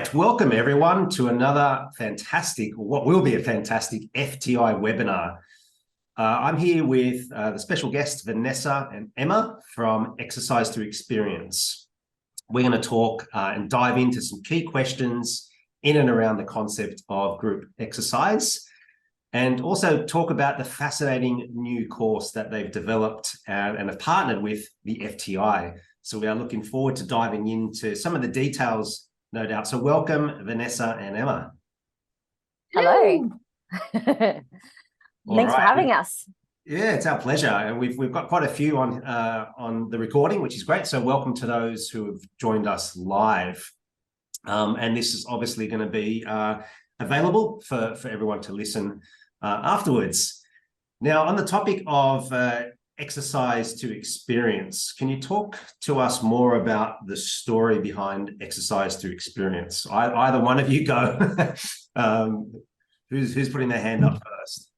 right, welcome everyone to another fantastic, or what will be a fantastic FTI webinar. I'm here with the special guests, Vanessa and Emma from Exercise to Experience. We're going to talk and dive into some key questions in and around the concept of group exercise, and also talk about the fascinating new course that they've developed and have partnered with the FTI. So we are looking forward to diving into some of the details, no doubt. So welcome, Vanessa and Emma. Hello. Thanks for having us. Yeah, it's our pleasure. And we've got quite a few on the recording, which is great. So welcome to those who have joined us live. And this is obviously going to be available for everyone to listen afterwards. Now, on the topic of exercise to experience, can you talk to us more about the story behind exercise to experience? Either one of you go. Who's putting their hand up first?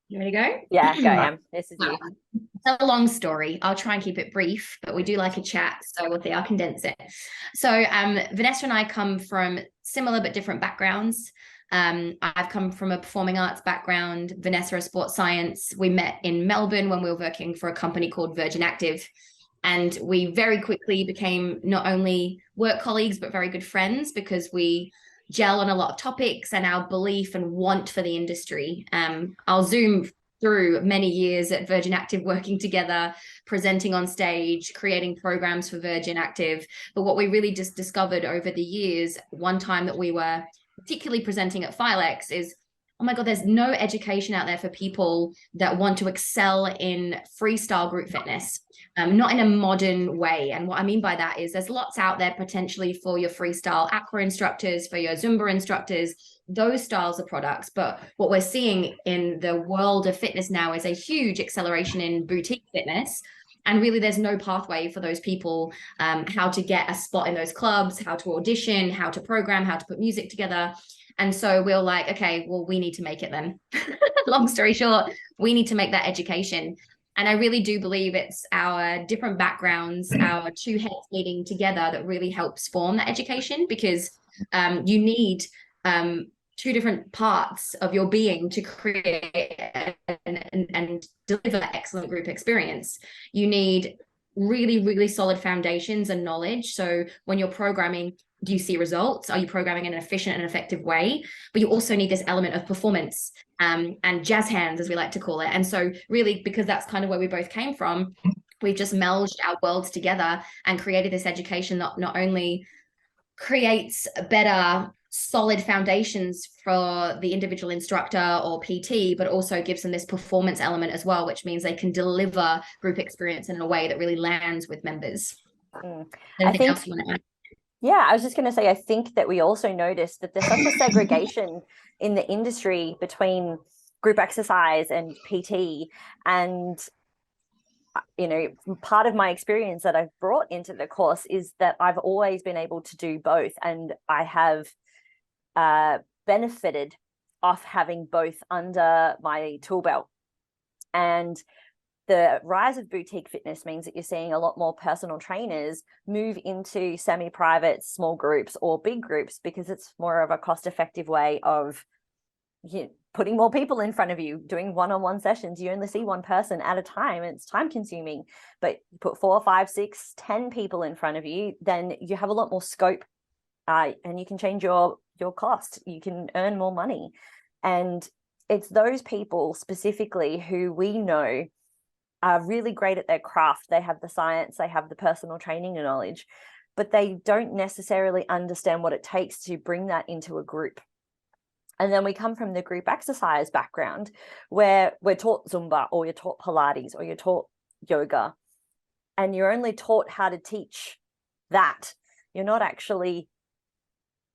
You ready to go? Yeah, go, Em. This is you. It's a long story. I'll try and keep it brief, but we do like a chat, so we'll see. I'll condense it. So Vanessa and I come from similar but different backgrounds. I've come from a performing arts background, Vanessa a sports science. We met in Melbourne when we were working for a company called Virgin Active. And we very quickly became not only work colleagues, but very good friends because we gel on a lot of topics and our belief and want for the industry. I'll zoom through many years at Virgin Active working together, presenting on stage, creating programs for Virgin Active. But what we really just discovered over the years, one time that we were particularly presenting at Philex, is, oh my God, there's no education out there for people that want to excel in freestyle group fitness, not in a modern way. And what I mean by that is there's lots out there potentially for your freestyle aqua instructors, for your Zumba instructors, those styles of products. But what we're seeing in the world of fitness now is a huge acceleration in boutique fitness. And really, there's no pathway for those people, how to get a spot in those clubs, how to audition, how to program, how to put music together. And so we're like, okay, well, we need to make it then. Long story short, we need to make that education. And I really do believe it's our different backgrounds, our two heads meeting together that really helps form that education, because you need two different parts of your being to create and deliver excellent group experience. You need really, really solid foundations and knowledge. So when you're programming, do you see results? Are you programming in an efficient and effective way? But you also need this element of performance and jazz hands, as we like to call it. And so really, because that's kind of where we both came from, we've just melded our worlds together and created this education that not only creates better solid foundations for the individual instructor or PT, but also gives them this performance element as well, which means they can deliver group experience in a way that really lands with members. Anything else you want to add? Yeah, I was just going to say, I think that we also noticed that there's such a segregation in the industry between group exercise and PT. And, you know, part of my experience that I've brought into the course is that I've always been able to do both. And I have benefited off having both under my tool belt. And the rise of boutique fitness means that you're seeing a lot more personal trainers move into semi-private small groups or big groups, because it's more of a cost-effective way of putting more people in front of you, doing one-on-one sessions. You only see one person at a time, and it's time consuming. But you put 4, 5, 6, 10 people in front of you, then you have a lot more scope, and you can change your cost. You can earn more money. And it's those people specifically who we know are really great at their craft. They have the science, they have the personal training and knowledge, but they don't necessarily understand what it takes to bring that into a group. And then we come from the group exercise background, where we're taught Zumba, or you're taught Pilates, or you're taught yoga, and you're only taught how to teach that. You're not actually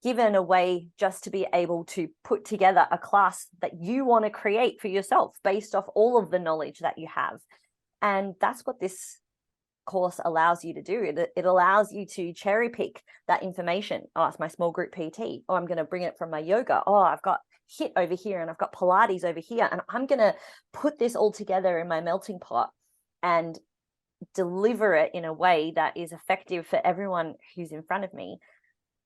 given a way just to be able to put together a class that you want to create for yourself based off all of the knowledge that you have. And that's what this course allows you to do. It allows you to cherry pick that information. Oh, it's my small group PT. Oh, I'm going to bring it from my yoga. Oh, I've got HIIT over here and I've got Pilates over here. And I'm going to put this all together in my melting pot and deliver it in a way that is effective for everyone who's in front of me.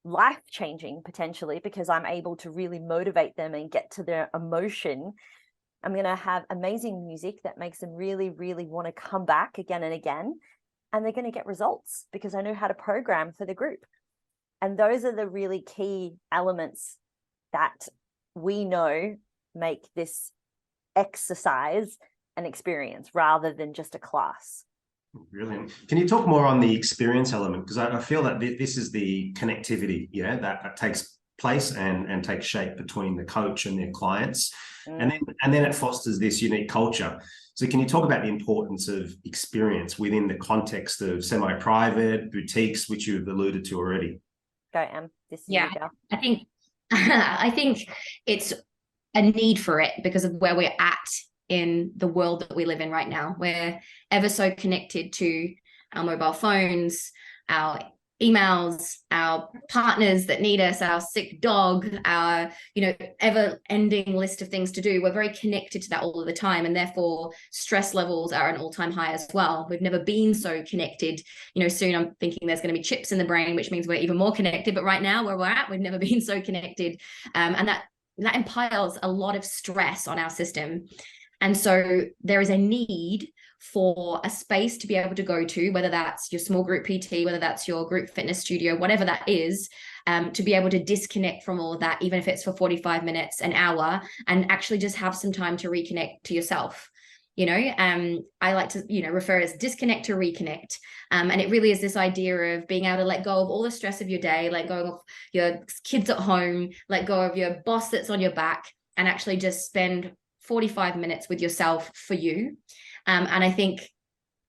life-changing potentially, because I'm able to really motivate them and get to their emotion. I'm going to have amazing music that makes them really, really want to come back again and again. And they're going to get results because I know how to program for the group. And those are the really key elements that we know make this exercise an experience rather than just a class. Brilliant. Can you talk more on the experience element? Because I feel that this is the connectivity, that takes place and takes shape between the coach and their clients. And then it fosters this unique culture. So can you talk about the importance of experience within the context of semi-private boutiques, which you've alluded to already? Go, Em. This is Yeah, you, girl. I think it's a need for it because of where we're at in the world that we live in right now. We're ever so connected to our mobile phones, our emails, our partners that need us, our sick dog, our, ever-ending list of things to do. We're very connected to that all of the time, and therefore stress levels are an all-time high as well. We've never been so connected. Soon I'm thinking there's going to be chips in the brain, which means we're even more connected. But right now, where we're at, we've never been so connected, and that impiles a lot of stress on our system. And so there is a need for a space to be able to go to, whether that's your small group PT, whether that's your group fitness studio, whatever that is, to be able to disconnect from all of that, even if it's for 45 minutes, an hour, and actually just have some time to reconnect to yourself. I like to, refer as disconnect to reconnect. And it really is this idea of being able to let go of all the stress of your day, let go of your kids at home, let go of your boss that's on your back, and actually just spend 45 minutes with yourself for you. And I think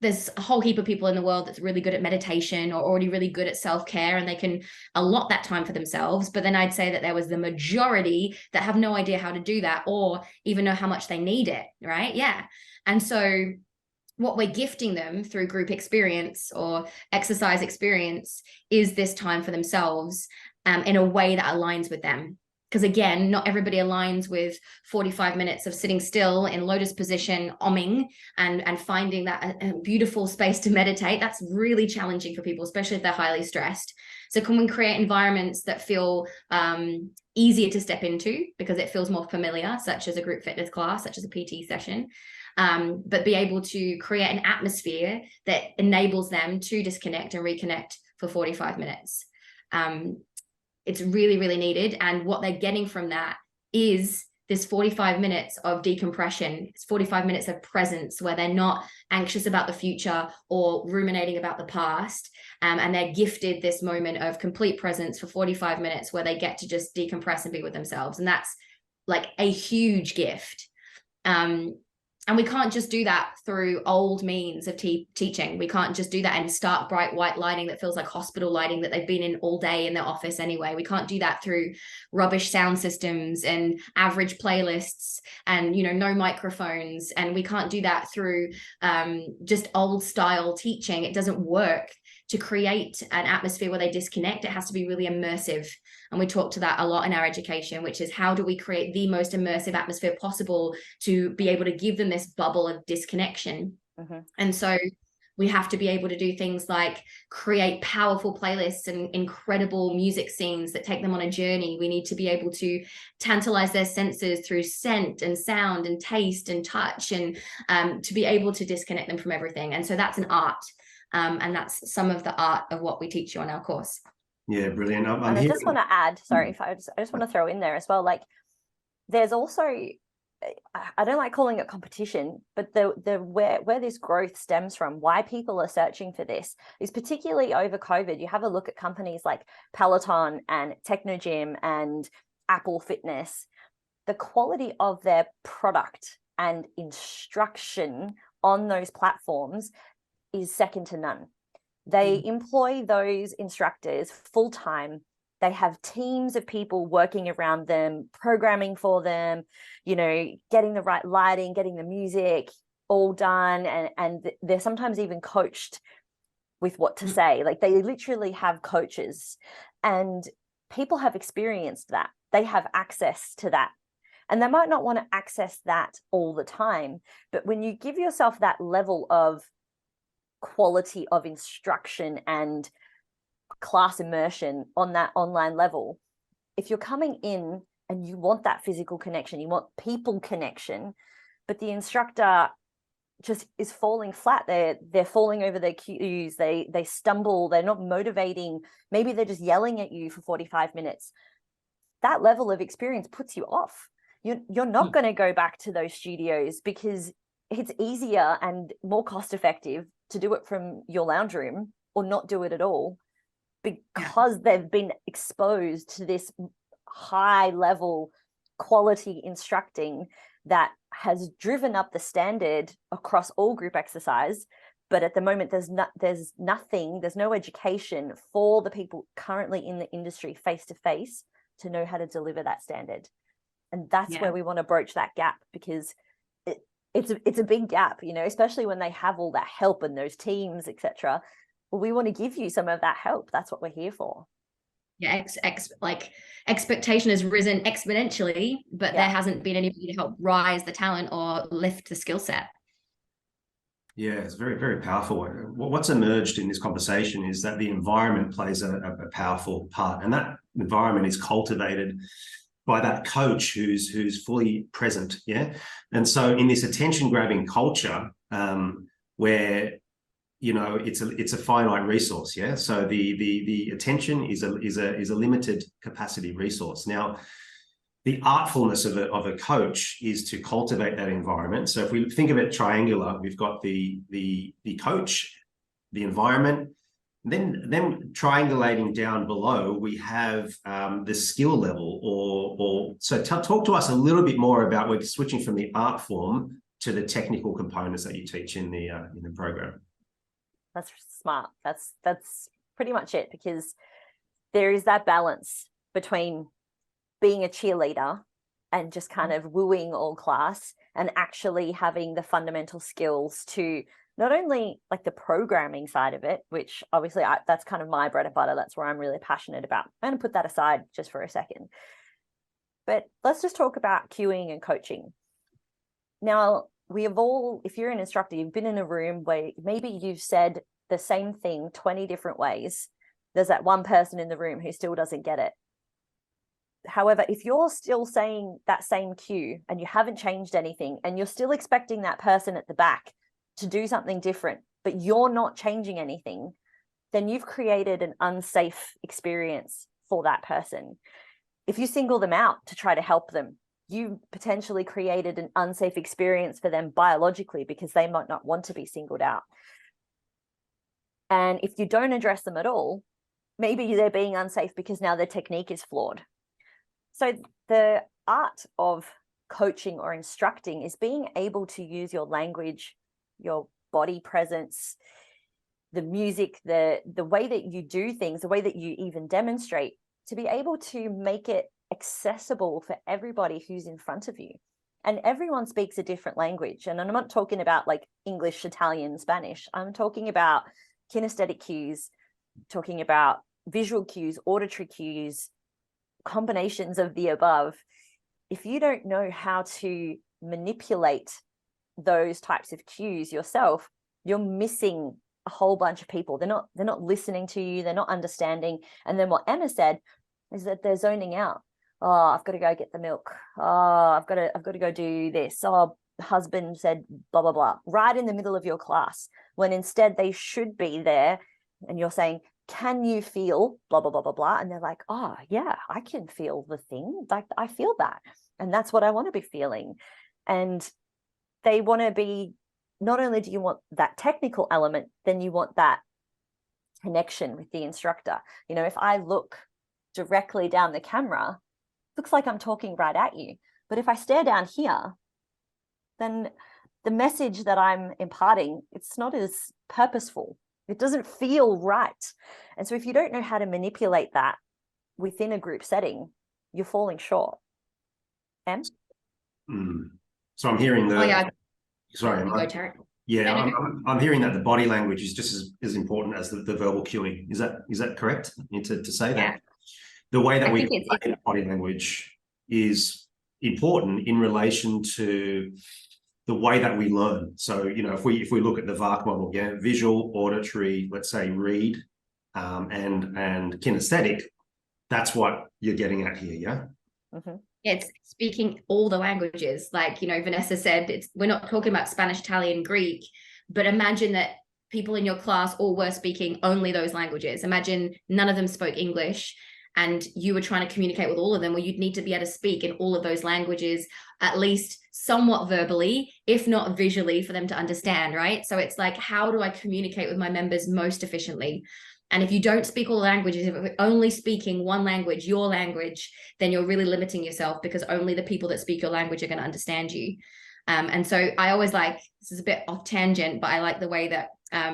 there's a whole heap of people in the world that's really good at meditation or already really good at self-care, and they can allot that time for themselves. But then I'd say that there was the majority that have no idea how to do that or even know how much they need it, right? Yeah. And so what we're gifting them through group experience or exercise experience is this time for themselves in a way that aligns with them. Because again, not everybody aligns with 45 minutes of sitting still in lotus position, omming, and finding that a beautiful space to meditate. That's really challenging for people, especially if they're highly stressed. So can we create environments that feel easier to step into because it feels more familiar, such as a group fitness class, such as a PT session, but be able to create an atmosphere that enables them to disconnect and reconnect for 45 minutes. It's really, really needed. And what they're getting from that is this 45 minutes of decompression. It's 45 minutes of presence where they're not anxious about the future or ruminating about the past. And they're gifted this moment of complete presence for 45 minutes where they get to just decompress and be with themselves. And that's like a huge gift. And we can't just do that through old means of teaching. We can't just do that in stark, bright, white lighting that feels like hospital lighting that they've been in all day in their office anyway. We can't do that through rubbish sound systems and average playlists and, no microphones. And we can't do that through just old style teaching. It doesn't work. To create an atmosphere where they disconnect, it has to be really immersive. And we talk to that a lot in our education, which is how do we create the most immersive atmosphere possible to be able to give them this bubble of disconnection. And so we have to be able to do things like create powerful playlists and incredible music scenes that take them on a journey. We need to be able to tantalize their senses through scent and sound and taste and touch, and to be able to disconnect them from everything. And so that's an art. And that's some of the art of what we teach you on our course. Yeah, brilliant. And I just want to add, sorry, if I just want to throw in there as well, like there's also, I don't like calling it competition, but the where this growth stems from, why people are searching for this is particularly over COVID. You have a look at companies like Peloton and Technogym and Apple Fitness, the quality of their product and instruction on those platforms is second to none. They employ those instructors full time. They have teams of people working around them, programming for them, getting the right lighting, getting the music all done. And they're sometimes even coached with what to say. Like they literally have coaches, and people have experienced that. They have access to that. And they might not want to access that all the time. But when you give yourself that level of quality of instruction and class immersion on that online level. If you're coming in and you want that physical connection, you want people connection, but the instructor just is falling flat. They're falling over their cues. They stumble. They're not motivating. Maybe they're just yelling at you for 45 minutes. That level of experience puts you off. You're not going to go back to those studios because it's easier and more cost effective to do it from your lounge room or not do it at all, because they've been exposed to this high level quality instructing that has driven up the standard across all group exercise. But at the moment, there's no education for the people currently in the industry face to face to know how to deliver that standard. And that's where we want to broach that gap, because it's a big gap, you know, especially when they have all that help and those teams, etc. Well, we want to give you some of that help. That's what we're here for. Yeah, like expectation has risen exponentially, but there hasn't been anybody to help rise the talent or lift the skill set. Yeah, it's very, very powerful. What's emerged in this conversation is that the environment plays a powerful part, and that environment is cultivated by that coach who's fully present. Yeah. And so in this attention-grabbing culture, where, you know, it's a finite resource. Yeah. So the attention is a limited capacity resource. Now, the artfulness of a coach is to cultivate that environment. So if we think of it triangular, we've got the coach, the environment, then triangulating down below, we have the skill level. So talk to us a little bit more about, we're switching from the art form to the technical components that you teach in the program. That's smart. That's pretty much it, because there is that balance between being a cheerleader and just kind of wooing all class, and actually having the fundamental skills to not only like the programming side of it, which obviously that's kind of my bread and butter. That's where I'm really passionate about. I'm going to put that aside just for a second. But let's just talk about cueing and coaching. Now, we have all, if you're an instructor, you've been in a room where maybe you've said the same thing 20 different ways. There's that one person in the room who still doesn't get it. However, if you're still saying that same cue and you haven't changed anything, and you're still expecting that person at the back to do something different, but you're not changing anything, then you've created an unsafe experience for that person. If you single them out to try to help them, you potentially created an unsafe experience for them biologically, because they might not want to be singled out. And if you don't address them at all, maybe they're being unsafe because now their technique is flawed. So the art of coaching or instructing is being able to use your language, your body presence, the music, the way that you do things, the way that you even demonstrate, to be able to make it accessible for everybody who's in front of you. And everyone speaks a different language. And I'm not talking about like English, Italian, Spanish. I'm talking about kinesthetic cues, talking about visual cues, auditory cues, combinations of the above. If you don't know how to manipulate those types of cues yourself, you're missing a whole bunch of people. They're not listening to you, they're not understanding. And then what Emma said is that they're zoning out. Oh, I've got to go get the milk. Oh, I've got to go do this. Oh, husband said blah blah blah, right in the middle of your class, when instead they should be there. And you're saying, can you feel blah blah blah blah blah? And they're like, oh yeah, I can feel the thing. Like I feel that, and that's what I want to be feeling. And they want to be, not only do you want that technical element, then you want that connection with the instructor. You know, if I look directly down the camera, looks like I'm talking right at you. But if I stare down here, then the message that I'm imparting, it's not as purposeful. It doesn't feel right. And so if you don't know how to manipulate that within a group setting, you're falling short. Em? So I'm hearing Sorry, I'm hearing that the body language is just as important as the verbal cueing. Is that correct? To say that the way that we play body language is important in relation to the way that we learn. So, you know, if we look at the VARC model, visual, auditory, let's say read, and kinesthetic, that's what you're getting at here, yeah? Mm-hmm. It's speaking all the languages. Like, you know, Vanessa said, we're not talking about Spanish, Italian, Greek, but imagine that people in your class all were speaking only those languages. Imagine none of them spoke English and you were trying to communicate with all of them. Well, you'd need to be able to speak in all of those languages, at least somewhat verbally, if not visually, for them to understand, right? So it's like, how do I communicate with my members most efficiently? And if you don't speak all the languages, if you're only speaking one language, your language, then you're really limiting yourself, because only the people that speak your language are going to understand you. And so I always like, this is a bit off tangent, but I like the way that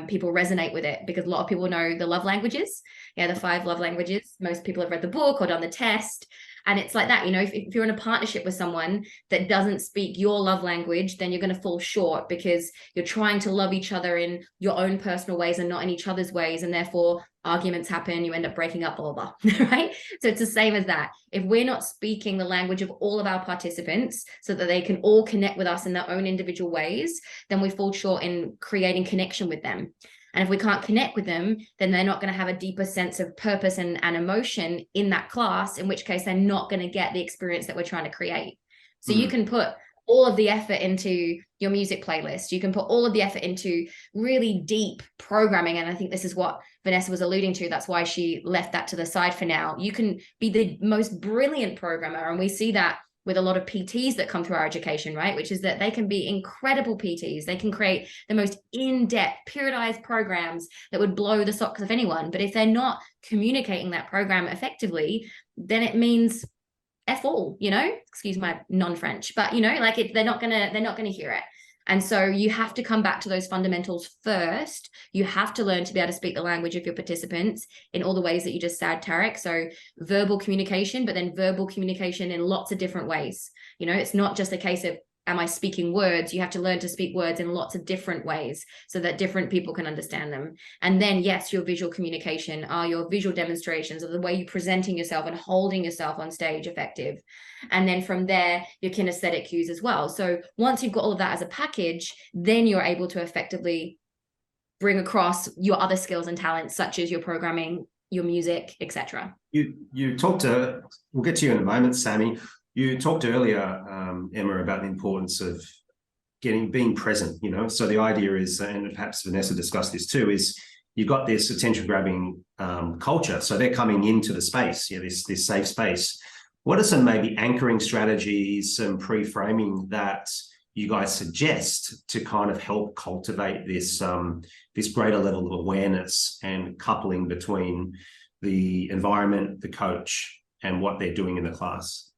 people resonate with it, because a lot of people know the love languages. Yeah, the 5 love languages. Most people have read the book or done the test. And it's like that, you know, if you're in a partnership with someone that doesn't speak your love language, then you're going to fall short, because you're trying to love each other in your own personal ways and not in each other's ways. And therefore arguments happen, you end up breaking up, blah, blah, blah, right? So it's the same as that. If we're not speaking the language of all of our participants so that they can all connect with us in their own individual ways, then we fall short in creating connection with them. And if we can't connect with them, then they're not going to have a deeper sense of purpose and emotion in that class, in which case they're not going to get the experience that we're trying to create. So you can put all of the effort into your music playlist. You can put all of the effort into really deep programming. And I think this is what Vanessa was alluding to. That's why she left that to the side for now. You can be the most brilliant programmer. And we see that with a lot of PTs that come through our education, right? Which is that they can be incredible PTs. They can create the most in-depth, periodized programs that would blow the socks off anyone. But if they're not communicating that program effectively, then it means F all, you know, excuse my non-French, but you know, like they're not gonna hear it. And so you have to come back to those fundamentals first. You have to learn to be able to speak the language of your participants in all the ways that you just said, Tarek. So verbal communication, but then verbal communication in lots of different ways. You know, it's not just a case of, am I speaking words? You have to learn to speak words in lots of different ways so that different people can understand them. And then, yes, your visual communication are your visual demonstrations of the way you're presenting yourself and holding yourself on stage effective. And then from there, your kinesthetic cues as well. So once you've got all of that as a package, then you're able to effectively bring across your other skills and talents, such as your programming, your music, etc. You talked to, we'll get to you in a moment, Sammy. You talked earlier, Emma, about the importance of being present, you know. So the idea is, and perhaps Vanessa discussed this too, is you've got this attention-grabbing culture. So they're coming into the space, this safe space. What are some maybe anchoring strategies, some pre-framing that you guys suggest to kind of help cultivate this this greater level of awareness and coupling between the environment, the coach, and what they're doing in the class?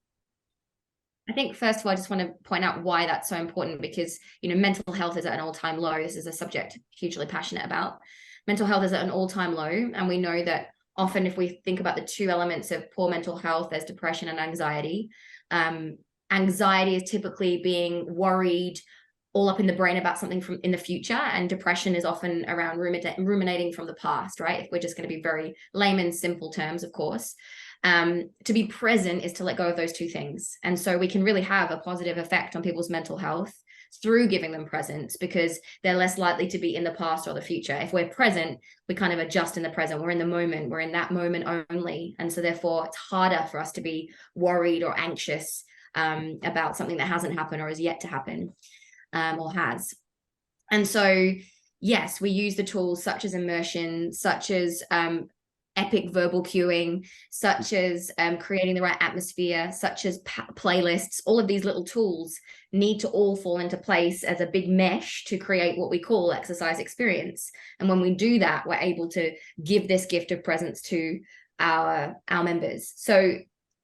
I think first of all, I just want to point out why that's so important, because, you know, mental health is at an all-time low. This is a subject I'm hugely passionate about. Mental health is at an all-time low. And we know that often if we think about the 2 elements of poor mental health, there's depression and anxiety. Anxiety is typically being worried all up in the brain about something from in the future. And depression is often around ruminating from the past, right? If we're just going to be very layman, simple terms, of course. To be present is to let go of those 2 things. And so we can really have a positive effect on people's mental health through giving them presence, because they're less likely to be in the past or the future. If we're present, we kind of adjust in the present. We're in the moment. We're in that moment only. And so therefore it's harder for us to be worried or anxious about something that hasn't happened or is yet to happen, or has. And so, yes, we use the tools such as immersion, such as epic verbal cueing, such as creating the right atmosphere, such as playlists. All of these little tools need to all fall into place as a big mesh to create what we call exercise experience. And when we do that, we're able to give this gift of presence to our members. So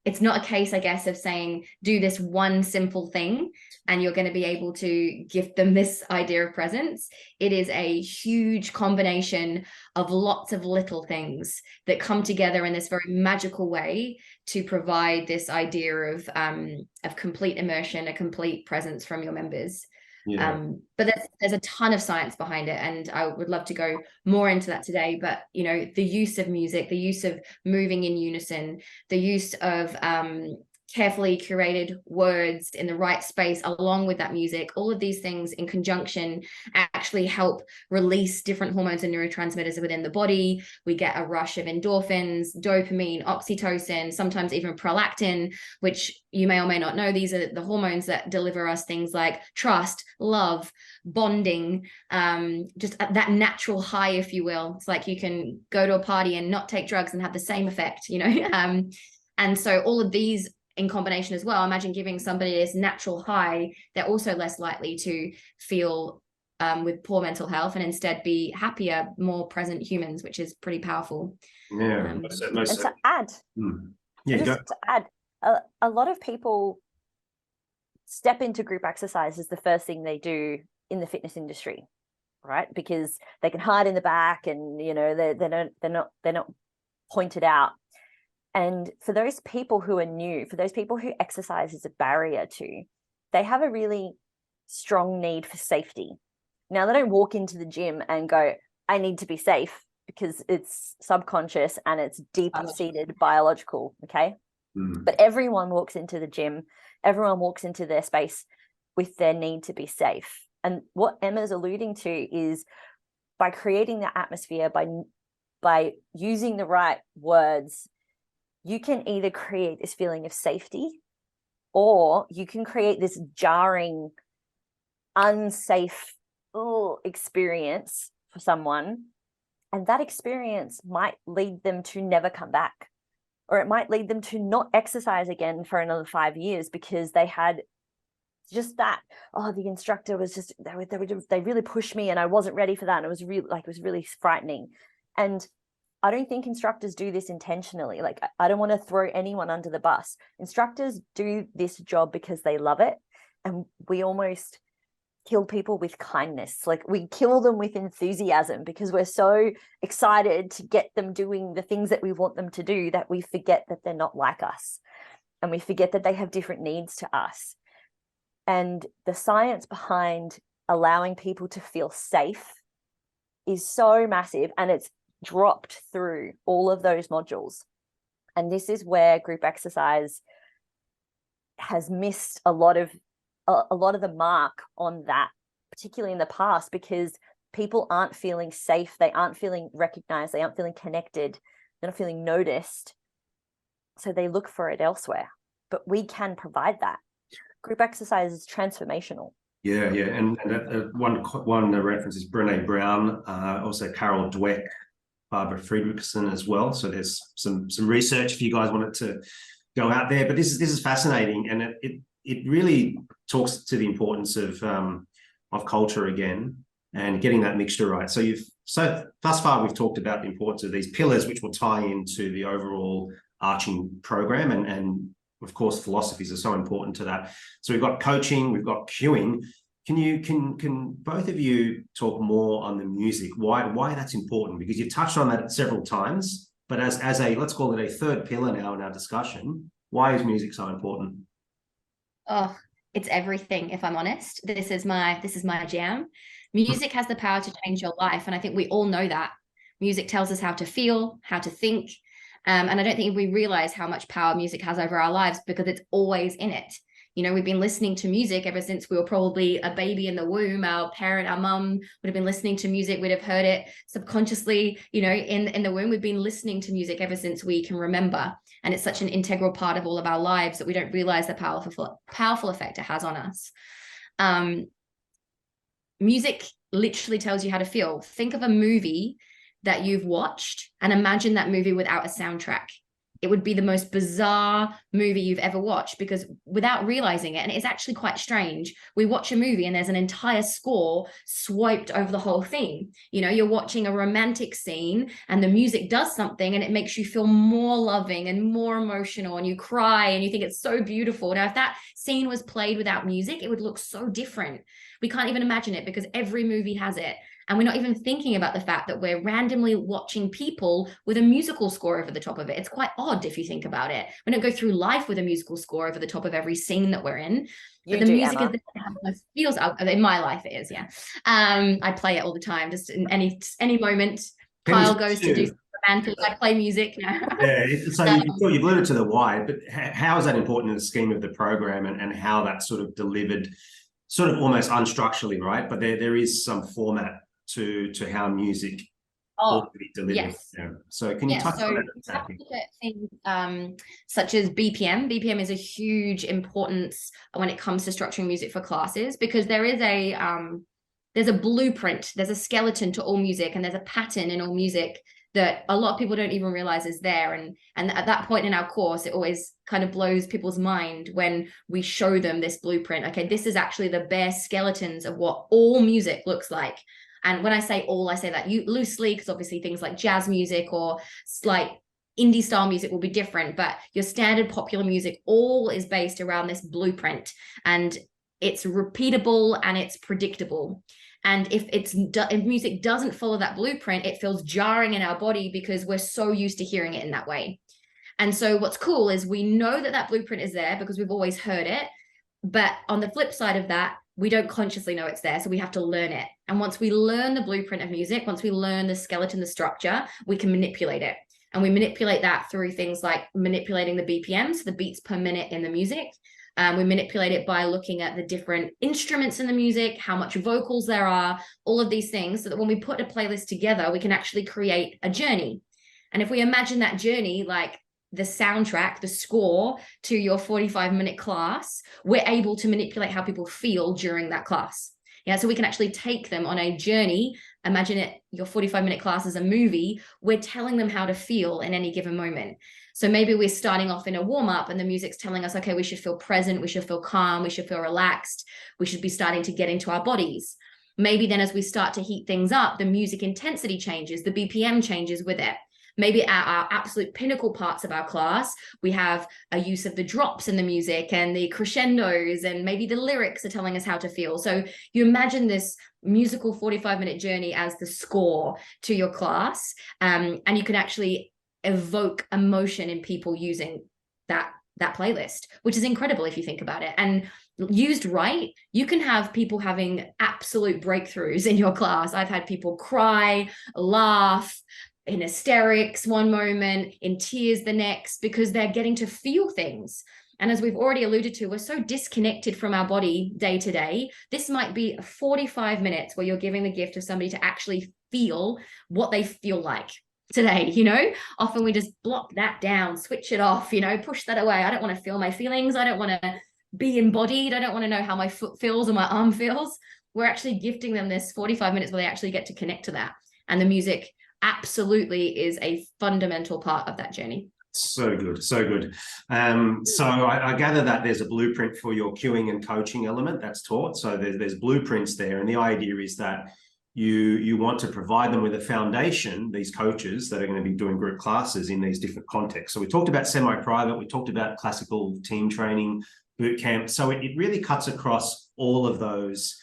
it's not a case, I guess, of saying, do this one simple thing and you're going to be able to give them this idea of presence. It is a huge combination of lots of little things that come together in this very magical way to provide this idea of complete immersion, a complete presence from your members. Yeah. But there's a ton of science behind it, and I would love to go more into that today. But you know, the use of music, the use of moving in unison, the use of carefully curated words in the right space along with that music, all of these things in conjunction actually help release different hormones and neurotransmitters within the body. We get a rush of endorphins, dopamine, oxytocin, sometimes even prolactin, which you may or may not know, these are the hormones that deliver us things like trust, love, bonding, just that natural high, if you will. It's like you can go to a party and not take drugs and have the same effect, you know. And so all of these in combination as well, imagine giving somebody this natural high, they're also less likely to feel with poor mental health and instead be happier, more present humans, which is pretty powerful. Yeah. And to add, to add, a lot of people step into group exercise as the first thing they do in the fitness industry, right? Because they can hide in the back, and you know they're not pointed out. And for those people who are new, for those people who exercise is a barrier to, they have a really strong need for safety. Now, they don't walk into the gym and go, I need to be safe, because it's subconscious and it's deep-seated biological, okay? But everyone walks into the gym, everyone walks into their space with their need to be safe. And what Emma's alluding to is by creating the atmosphere, by using the right words, you can either create this feeling of safety, or you can create this jarring, unsafe experience for someone. And that experience might lead them to never come back, or it might lead them to not exercise again for another 5 years because they had just that, the instructor was just, they really pushed me and I wasn't ready for that. And it was really frightening. And I don't think instructors do this intentionally. Like, I don't want to throw anyone under the bus. Instructors do this job because they love it. And we almost kill people with kindness. Like, we kill them with enthusiasm because we're so excited to get them doing the things that we want them to do that we forget that they're not like us. And we forget that they have different needs to us. And the science behind allowing people to feel safe is so massive, and it's dropped through all of those modules. And this is where group exercise has missed a lot of the mark on that, particularly in the past, because people aren't feeling safe, they aren't feeling recognized, they aren't feeling connected, they're not feeling noticed, so they look for it elsewhere. But we can provide that. Group exercise is transformational. Yeah, and one reference is Brené Brown, also Carol Dweck, Barbara Friedrichsen as well. So there's some research if you guys wanted to go out there. But this is fascinating, and it really talks to the importance of culture again and getting that mixture right. So thus far we've talked about the importance of these pillars, which will tie into the overall arching program, and of course philosophies are so important to that. So we've got coaching, we've got cueing. Can both of you talk more on the music, why that's important? Because you've touched on that several times, but as a, let's call it a third pillar now in our discussion, why is music so important? Oh, it's everything, if I'm honest. This is my jam. Music has the power to change your life, and I think we all know that. Music tells us how to feel, how to think, and I don't think we realize how much power music has over our lives because it's always in it. You know, we've been listening to music ever since we were probably a baby in the womb. Our mum would have been listening to music. We'd have heard it subconsciously, you know, in the womb. We've been listening to music ever since we can remember. And it's such an integral part of all of our lives that we don't realize the powerful effect it has on us. Music literally tells you how to feel. Think of a movie that you've watched and imagine that movie without a soundtrack. It would be the most bizarre movie you've ever watched, because without realizing it, and it's actually quite strange, we watch a movie and there's an entire score swiped over the whole thing. You know, you're watching a romantic scene and the music does something and it makes you feel more loving and more emotional, and you cry and you think it's so beautiful. Now, if that scene was played without music, it would look so different. We can't even imagine it because every movie has it. And we're not even thinking about the fact that we're randomly watching people with a musical score over the top of it. It's quite odd if you think about it. We don't go through life with a musical score over the top of every scene that we're in. But the music is the feels in my life. It is, yeah. I play it all the time, just in any moment. Kyle goes to do something romantic. I play music now. Yeah, so you've alluded to the why, but how is that important in the scheme of the program, and how that's sort of delivered sort of almost unstructurally, right? But there is some format to how music ought to be delivered. Yes. Yeah. So can you touch on that? Have to look at things such as BPM. BPM is a huge importance when it comes to structuring music for classes, because there's a blueprint, there's a skeleton to all music, and there's a pattern in all music that a lot of people don't even realize is there. And at that point in our course, it always kind of blows people's mind when we show them this blueprint. Okay, this is actually the bare skeletons of what all music looks like. And when I say all, I say that loosely, because obviously things like jazz music or like indie style music will be different, but your standard popular music all is based around this blueprint, and it's repeatable and it's predictable. And if music doesn't follow that blueprint, it feels jarring in our body because we're so used to hearing it in that way. And so what's cool is we know that that blueprint is there because we've always heard it. But on the flip side of that, we don't consciously know it's there. So we have to learn it. And once we learn the blueprint of music, once we learn the skeleton, the structure, we can manipulate it. And we manipulate that through things like manipulating the BPMs, the beats per minute in the music. We manipulate it by looking at the different instruments in the music, how much vocals there are, all of these things, so that when we put a playlist together, we can actually create a journey. And if we imagine that journey like the soundtrack, the score to your 45-minute class, we're able to manipulate how people feel during that class. Yeah, so we can actually take them on a journey. Imagine it, your 45-minute class is a movie. We're telling them how to feel in any given moment. So maybe we're starting off in a warm-up and the music's telling us, okay, we should feel present, we should feel calm, we should feel relaxed, we should be starting to get into our bodies. Maybe then as we start to heat things up, the music intensity changes, the BPM changes with it. Maybe at our absolute pinnacle parts of our class, we have a use of the drops in the music and the crescendos, and maybe the lyrics are telling us how to feel. So you imagine this musical 45-minute journey as the score to your class, and you can actually evoke emotion in people using that playlist, which is incredible if you think about it. And used right, you can have people having absolute breakthroughs in your class. I've had people cry, laugh, in hysterics one moment, in tears the next, because they're getting to feel things. And as we've already alluded to, we're so disconnected from our body day to day. This might be 45 minutes where you're giving the gift of somebody to actually feel what they feel like today. Often we just block that down, switch it off, push that away. I don't want to feel my feelings. I don't want to be embodied. I don't want to know how my foot feels or my arm feels. We're actually gifting them this 45 minutes where they actually get to connect to that. And the music absolutely is a fundamental part of that journey. So good, so good. So I gather that there's a blueprint for your cueing and coaching element that's taught. So there's blueprints there, and the idea is that you want to provide them with a foundation, these coaches that are going to be doing group classes in these different contexts. So we talked about semi-private, we talked about classical team training, boot camp. So it really cuts across all of those.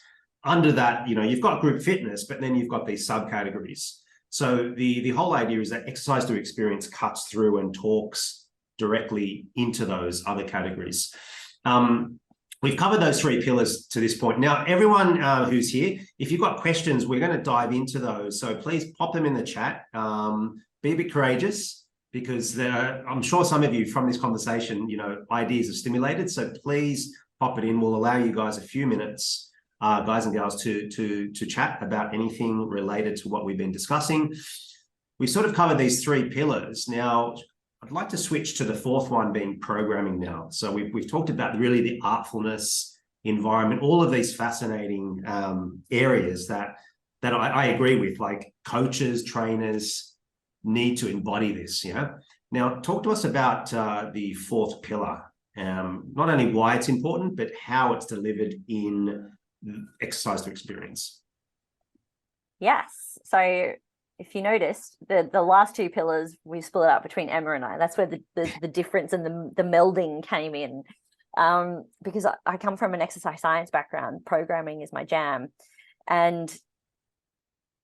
Under that, you've got group fitness, but then you've got these subcategories. So the whole idea is that exercise to experience cuts through and talks directly into those other categories. We've covered those three pillars to this point. Now, everyone who's here, if you've got questions, we're going to dive into those. So please pop them in the chat. Be a bit courageous, because I'm sure some of you from this conversation, ideas are stimulated. So please pop it in. We'll allow you guys a few minutes, guys and girls, to chat about anything related to what we've been discussing. We've sort of covered these three pillars. Now, I'd like to switch to the fourth one, being programming now. So we've talked about really the artfulness, environment, all of these fascinating areas that I agree with, like coaches, trainers need to embody this. Now, talk to us about the fourth pillar, not only why it's important, but how it's delivered in exercise to experience. Yes. So if you noticed, the last two pillars, we split it up between Emma and I. That's where the difference and the melding came in. Because I come from an exercise science background, programming is my jam. And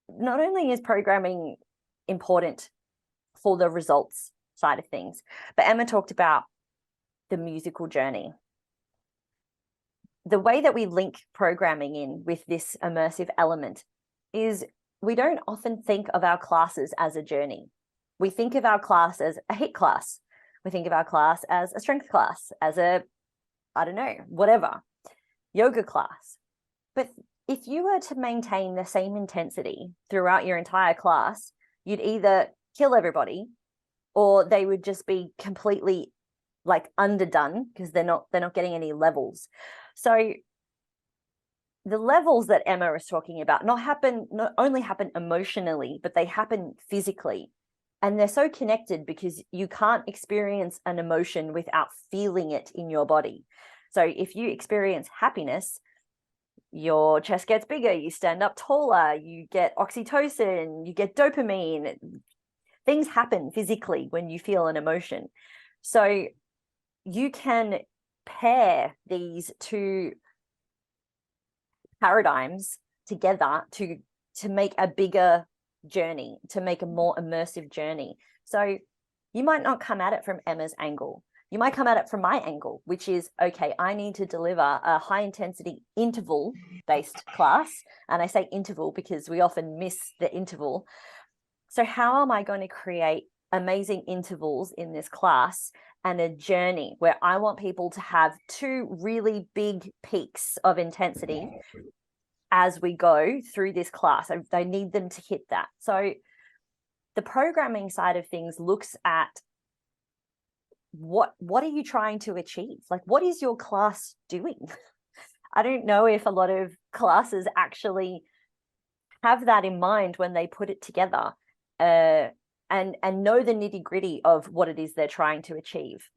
not only is programming important for the results side of things, but Emma talked about the musical journey. The way that we link programming in with this immersive element is we don't often think of our classes as a journey. we think of our class as a HIIT class. We think of our class as a strength class, as a, I don't know, whatever, yoga class. But if you were to maintain the same intensity throughout your entire class, you'd either kill everybody or they would just be completely like underdone because they're not getting any levels. So the levels that Emma is talking about not only happen emotionally, but they happen physically. And they're so connected because you can't experience an emotion without feeling it in your body. So if you experience happiness, your chest gets bigger, you stand up taller, you get oxytocin, you get dopamine. Things happen physically when you feel an emotion. So you can pair these two paradigms together to make a bigger journey, to make a more immersive journey. So you might not come at it from Emma's angle. You might come at it from my angle, which is, okay, I need to deliver a high intensity interval based class. And I say interval because we often miss the interval. So how am I going to create amazing intervals in this class and a journey where I want people to have two really big peaks of intensity as we go through this class? I need them to hit that. So the programming side of things looks at what are you trying to achieve? Like, what is your class doing? I don't know if a lot of classes actually have that in mind when they put it together, and know the nitty-gritty of what it is they're trying to achieve,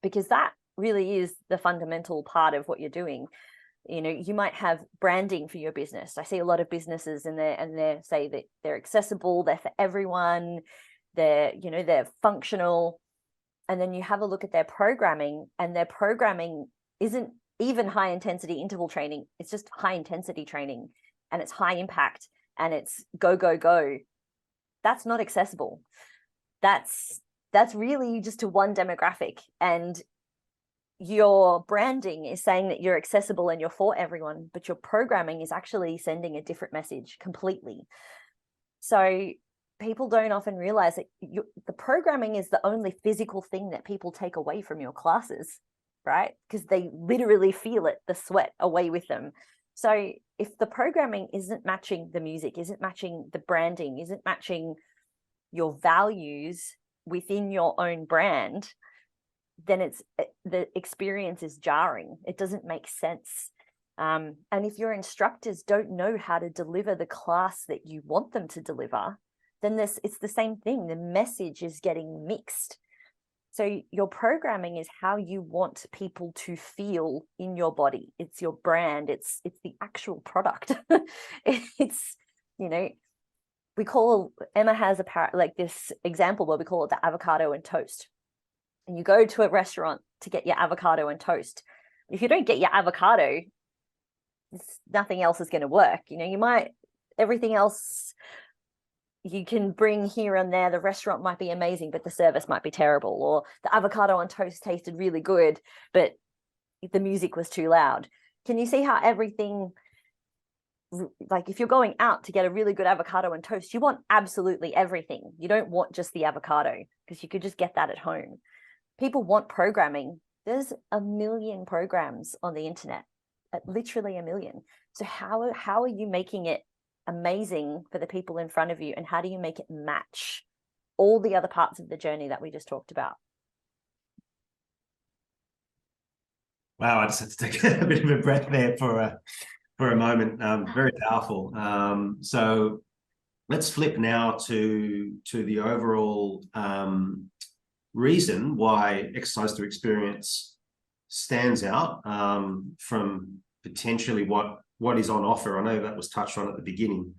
because that really is the fundamental part of what you're doing. You know, you might have branding for your business. I see a lot of businesses and they say that they're accessible, they're for everyone, they're functional. And then you have a look at their programming, and their programming isn't even high intensity interval training. It's just high intensity training, and it's high impact, and it's go, go, go. That's not accessible. That's really just to one demographic. And your branding is saying that you're accessible and you're for everyone, but your programming is actually sending a different message completely. So people don't often realize that the programming is the only physical thing that people take away from your classes, right? Because they literally feel it, the sweat away with them. So if the programming isn't matching the music, isn't matching the branding, isn't matching your values within your own brand, then the experience is jarring. It doesn't make sense. And if your instructors don't know how to deliver the class that you want them to deliver, then it's the same thing. The message is getting mixed. So your programming is how you want people to feel in your body. It's your brand. It's the actual product. It's, Emma has like this example where we call it the avocado and toast. And you go to a restaurant to get your avocado and toast. If you don't get your avocado, nothing else is going to work. Everything else you can bring here and there. The restaurant might be amazing, but the service might be terrible. Or the avocado on toast tasted really good, but the music was too loud. Can you see how everything, like if you're going out to get a really good avocado and toast, you want absolutely everything. You don't want just the avocado, because you could just get that at home. People want programming. There's a million programs on the internet, literally a million. So how are you making it amazing for the people in front of you, and how do you make it match all the other parts of the journey that we just talked about? Wow, I just had to take a bit of a breath there for a moment. Very powerful. So let's flip now to the overall reason why exercise through experience stands out from potentially what is on offer. I know that was touched on at the beginning.